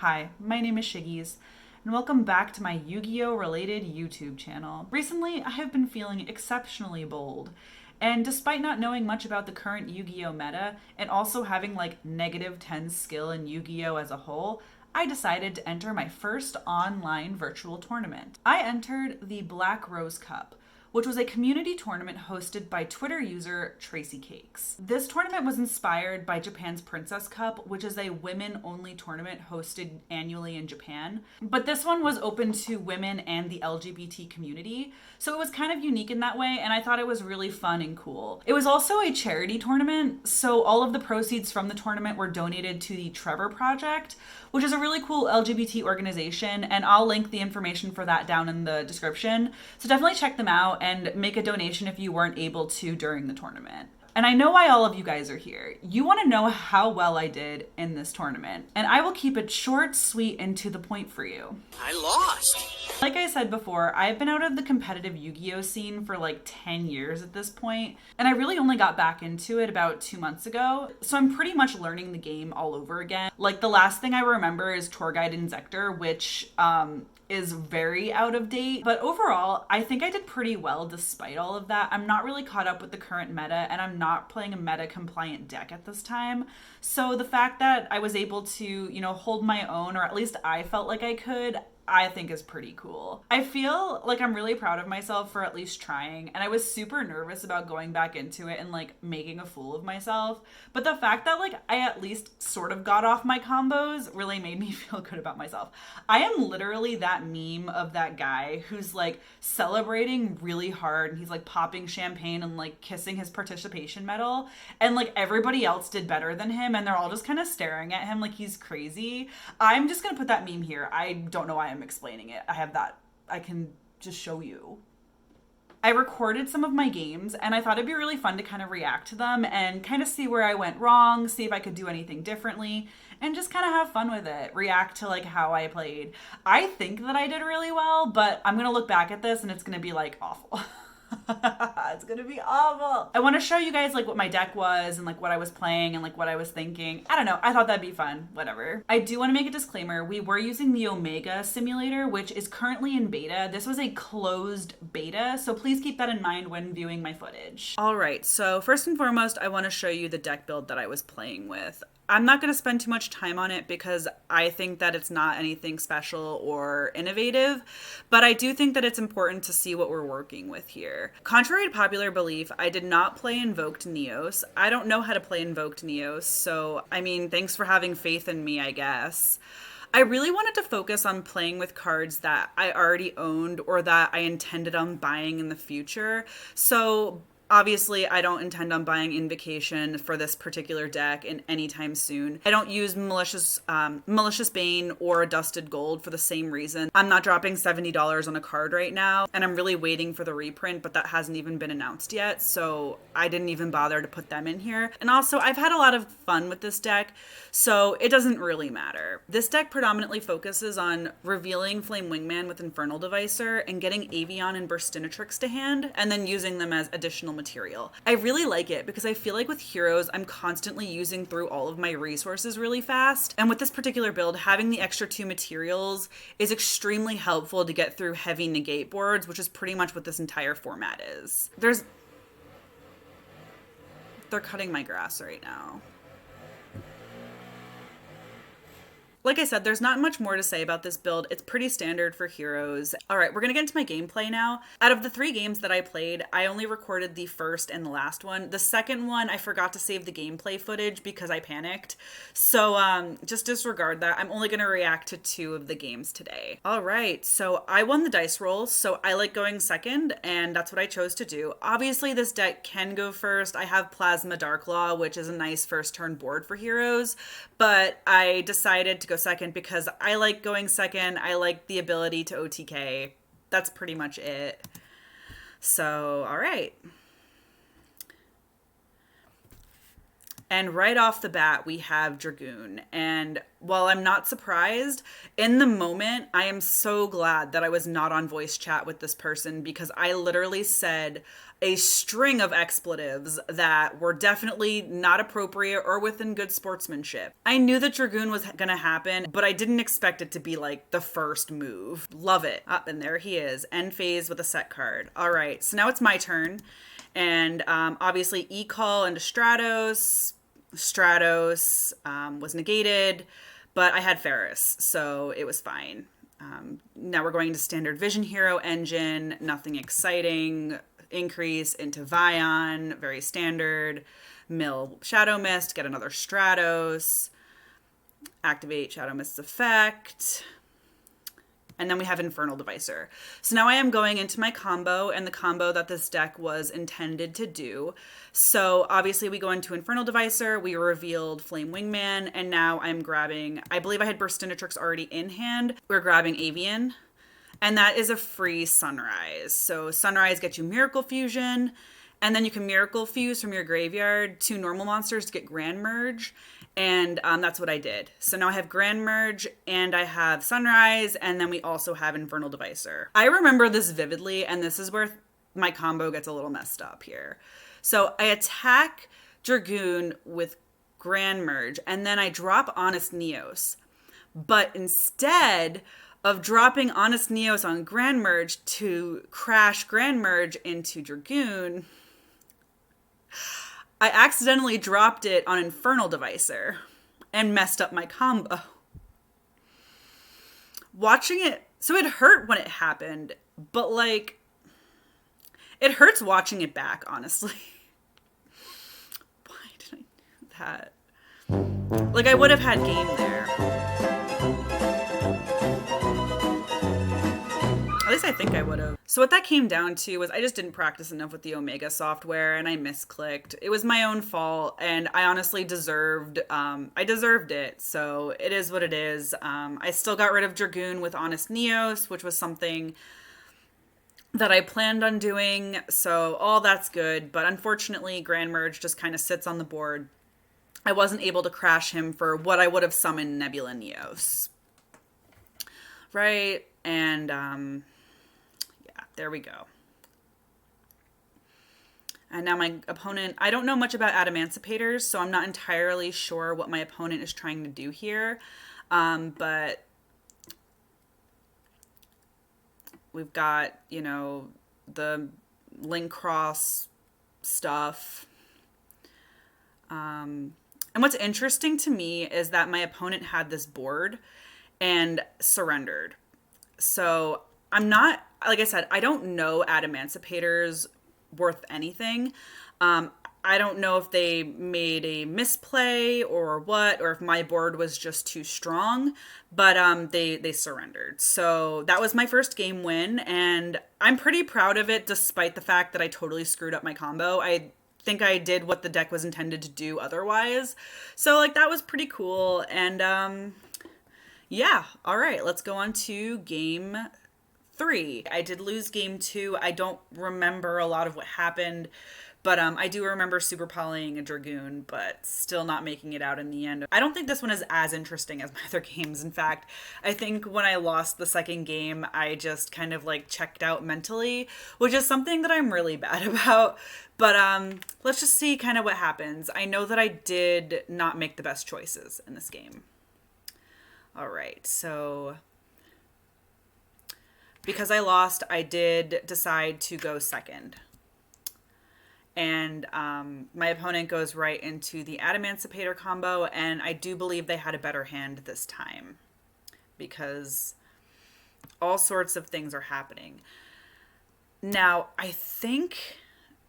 Hi, my name is Shiggies, and welcome back to my Yu-Gi-Oh! Related YouTube channel. Recently, I have been feeling exceptionally bold, and despite not knowing much about the current Yu-Gi-Oh! Meta, and also having like negative 10 skill in Yu-Gi-Oh! As a whole, I decided to enter my first online virtual tournament. I entered the Black Rose Cup, which was a community tournament hosted by Twitter user Tracy Cakes. This tournament was inspired by Japan's Princess Cup, which is a women-only tournament hosted annually in Japan. But this one was open to women and the LGBT community, so it was kind of unique in that way, and I thought it was really fun and cool. It was also a charity tournament, so all of the proceeds from the tournament were donated to the Trevor Project, which is a really cool LGBT organization, and I'll link the information for that down in the description. So definitely check them out and make a donation if you weren't able to during the tournament. And I know why all of you guys are here. You want to know how well I did in this tournament, and I will keep it short, sweet, and to the point for you. I lost. Like I said before, I've been out of the competitive Yu-Gi-Oh scene for like 10 years at this point, and I really only got back into it about 2 months ago, so I'm pretty much learning the game all over again. Like the last thing I remember is Tour Guide Inzektor, which is very out of date, but overall, I think I did pretty well despite all of that. I'm not really caught up with the current meta, and I'm not playing a meta compliant deck at this time. So the fact that I was able to, hold my own, or at least I felt like I could, I think is pretty cool. I feel like I'm really proud of myself for at least trying, and I was super nervous about going back into it and like making a fool of myself. But the fact that like I at least sort of got off my combos really made me feel good about myself. I am literally that meme of that guy who's like celebrating really hard, and he's like popping champagne and like kissing his participation medal, and like everybody else did better than him, and they're all just kind of staring at him like he's crazy. I'm just gonna put that meme here. I don't know why I'm explaining it. I have that. I can just show you. I recorded some of my games, and I thought it'd be really fun to kind of react to them and kind of see where I went wrong, see if I could do anything differently, and just kind of have fun with it, react to like how I played. I think that I did really well, but I'm gonna look back at this and it's gonna be like awful. It's gonna be awful. I want to show you guys like what my deck was and like what I was playing and like what I was thinking. I don't know. I thought that'd be fun. Whatever. I do want to make a disclaimer. We were using the Omega simulator, which is currently in beta. This was a closed beta, so please keep that in mind when viewing my footage. All right. So first and foremost, I want to show you the deck build that I was playing with. I'm not going to spend too much time on it because I think that it's not anything special or innovative, but I do think that it's important to see what we're working with here. Contrary to popular belief, I did not play Invoked Neos. I don't know how to play Invoked Neos, so I mean, thanks for having faith in me, I guess. I really wanted to focus on playing with cards that I already owned or that I intended on buying in the future. So obviously, I don't intend on buying Invocation for this particular deck in anytime soon. I don't use Malicious Bane or Dusted Gold for the same reason. I'm not dropping $70 on a card right now, and I'm really waiting for the reprint, but that hasn't even been announced yet, so I didn't even bother to put them in here. And also, I've had a lot of fun with this deck, so it doesn't really matter. This deck predominantly focuses on revealing Flame Wingman with Infernal Devicer and getting Avian and Burstinatrix to hand, and then using them as additional material. I really like it because I feel like with heroes, I'm constantly using through all of my resources really fast. And with this particular build, having the extra 2 materials is extremely helpful to get through heavy negate boards, which is pretty much what this entire format is. They're cutting my grass right now. Like I said, there's not much more to say about this build. It's pretty standard for heroes. All right, we're gonna get into my gameplay now. Out of the 3 games that I played, I only recorded the first and the last one. The second one, I forgot to save the gameplay footage because I panicked. So just disregard that. I'm only gonna react to 2 of the games today. All right, so I won the dice roll, so I like going second, and that's what I chose to do. Obviously, this deck can go first. I have Plasma Darklaw, which is a nice first turn board for heroes, but I decided to go second because I like going second. I like the ability to OTK. That's pretty much it. So, all right. And right off the bat, we have Dragoon. And while I'm not surprised, in the moment, I am so glad that I was not on voice chat with this person because I literally said a string of expletives that were definitely not appropriate or within good sportsmanship. I knew that Dragoon was going to happen, but I didn't expect it to be like the first move. Love it. And there he is. End phase with a set card. All right, so now it's my turn. And obviously E-Call into Stratos. Stratos was negated, but I had Ferris, so it was fine. Now we're going to standard Vision Hero engine, nothing exciting. Increase into Vion, very standard. Mill Shadow Mist, get another Stratos. Activate Shadow Mist's effect. And then we have Infernal Devicer. So now I am going into my combo and the combo that this deck was intended to do. So obviously we go into Infernal Devicer, we revealed Flame Wingman, and now I'm grabbing, I believe I had Burstinatrix already in hand. We're grabbing Avian, and that is a free Sunrise. So Sunrise gets you Miracle Fusion, and then you can Miracle Fuse from your graveyard 2 normal monsters to get Grand Merge. And that's what I did. So now I have Grand Merge and I have Sunrise, and then we also have Infernal Devicer. I remember this vividly, and this is where my combo gets a little messed up here. So I attack Dragoon with Grand Merge, and then I drop Honest Neos. But instead of dropping Honest Neos on Grand Merge to crash Grand Merge into Dragoon, I accidentally dropped it on Infernal Devicer and messed up my combo. Watching it, so it hurt when it happened, but like, it hurts watching it back, honestly. Why did I do that? Like, I would have had game there. At least I think I would have. So what that came down to was I just didn't practice enough with the Omega software and I misclicked. It was my own fault and I honestly deserved it. So it is what it is. I still got rid of Dragoon with Honest Neos, which was something that I planned on doing. So all that's good. But unfortunately, Grand Merge just kind of sits on the board. I wasn't able to crash him for what I would have summoned Nebula Neos. Right? And there we go. And now my opponent, I don't know much about Adamancipators, so I'm not entirely sure what my opponent is trying to do here. But we've got, you know, the Link Cross stuff. And what's interesting to me is that my opponent had this board and surrendered. So I'm not, like I said, I don't know Adamancipators worth anything. I don't know if they made a misplay or what, or if my board was just too strong, but they surrendered. So that was my first game win, and I'm pretty proud of it despite the fact that I totally screwed up my combo. I think I did what the deck was intended to do otherwise. So like that was pretty cool, and yeah, all right, let's go on to game 3. I did lose game 2. I don't remember a lot of what happened, but I do remember super polying a Dragoon, but still not making it out in the end. I don't think this one is as interesting as my other games. In fact, I think when I lost the second game, I just kind of like checked out mentally, which is something that I'm really bad about. But let's just see kind of what happens. I know that I did not make the best choices in this game. All right, so because I lost, I did decide to go second. And my opponent goes right into the Adamancipator combo, and I do believe they had a better hand this time because all sorts of things are happening. Now,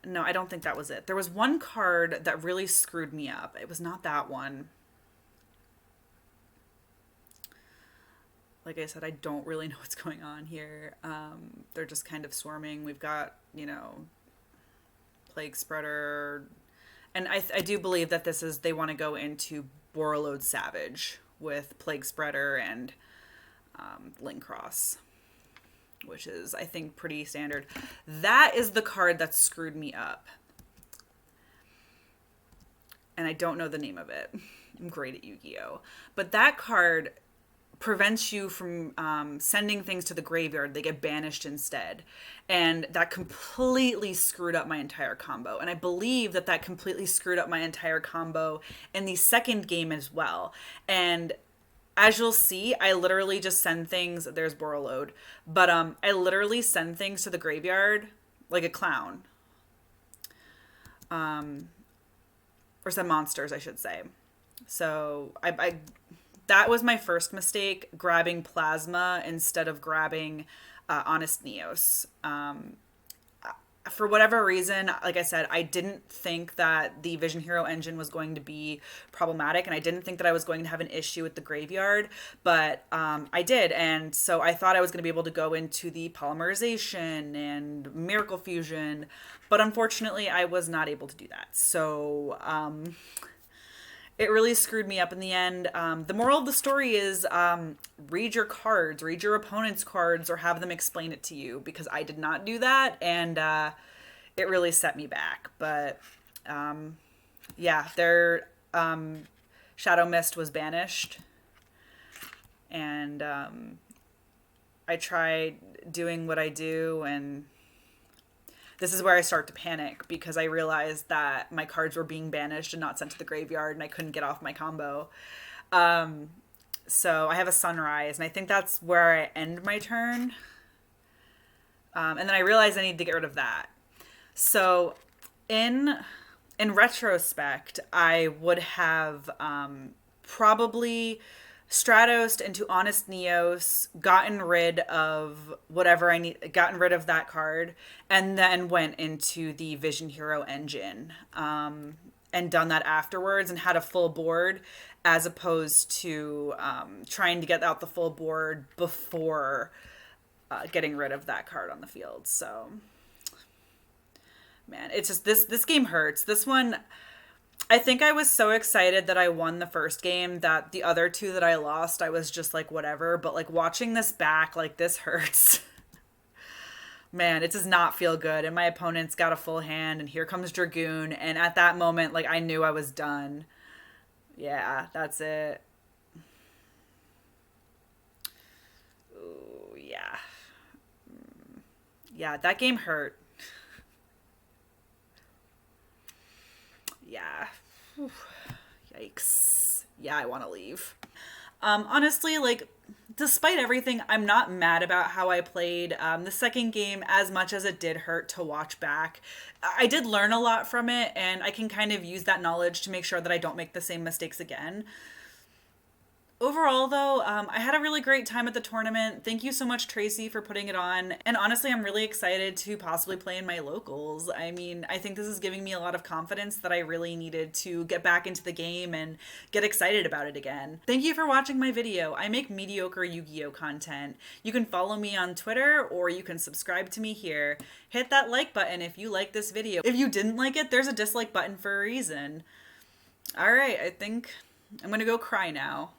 no, I don't think that was it. There was one card that really screwed me up. It was not that one. Like I said, I don't really know what's going on here. They're just kind of swarming. We've got, you know, Plague Spreader. And I do believe that this is, they want to go into Borreload Savage with Plague Spreader and Link Cross, which is, I think, pretty standard. That is the card that screwed me up. And I don't know the name of it. am great at Yu-Gi-Oh! But that card prevents you from sending things to the graveyard. They get banished instead. And that completely screwed up my entire combo. And I believe that that completely screwed up my entire combo in the second game as well. And as you'll see, I literally just send things. There's Borreload. But I literally send things to the graveyard like a clown. Or send monsters, I should say. So I that was my first mistake, grabbing Plasma instead of grabbing Honest Neos. For whatever reason, like I said, I didn't think that the Vision Hero engine was going to be problematic, and I didn't think that I was going to have an issue with the graveyard, but I did, and so I thought I was going to be able to go into the Polymerization and Miracle Fusion, but unfortunately I was not able to do that. So it really screwed me up in the end. The moral of the story is read your cards, read your opponent's cards, or have them explain it to you, because I did not do that, and it really set me back. But yeah, their Shadow Mist was banished, and I tried doing what I do, and this is where I start to panic, because I realized that my cards were being banished and not sent to the graveyard, and I couldn't get off my combo. So I have a Sunrise, and I think that's where I end my turn. And then I realized I need to get rid of that. So in retrospect, I would have probably Stratos into Honest Neos, gotten rid of whatever I need, gotten rid of that card, and then went into the Vision Hero engine, and done that afterwards, and had a full board, as opposed to trying to get out the full board before getting rid of that card on the field. So, man, it's just this game hurts. This one, I think I was so excited that I won the first game that the other two that I lost, I was just like, whatever. But like watching this back, like this hurts. Man, it does not feel good. And my opponent's got a full hand, and here comes Dragoon. And at that moment, like I knew I was done. Yeah, that's it. Ooh, yeah. Yeah, that game hurt. Yeah. Whew. Yikes. Yeah, I want to leave. Honestly, like, despite everything, I'm not mad about how I played the second game, as much as it did hurt to watch back. I did learn a lot from it, and I can kind of use that knowledge to make sure that I don't make the same mistakes again. Overall, though, I had a really great time at the tournament. Thank you so much, Tracy, for putting it on. And honestly, I'm really excited to possibly play in my locals. I mean, I think this is giving me a lot of confidence that I really needed to get back into the game and get excited about it again. Thank you for watching my video. I make mediocre Yu-Gi-Oh content. You can follow me on Twitter, or you can subscribe to me here. Hit that like button if you like this video. If you didn't like it, there's a dislike button for a reason. All right, I think I'm gonna go cry now.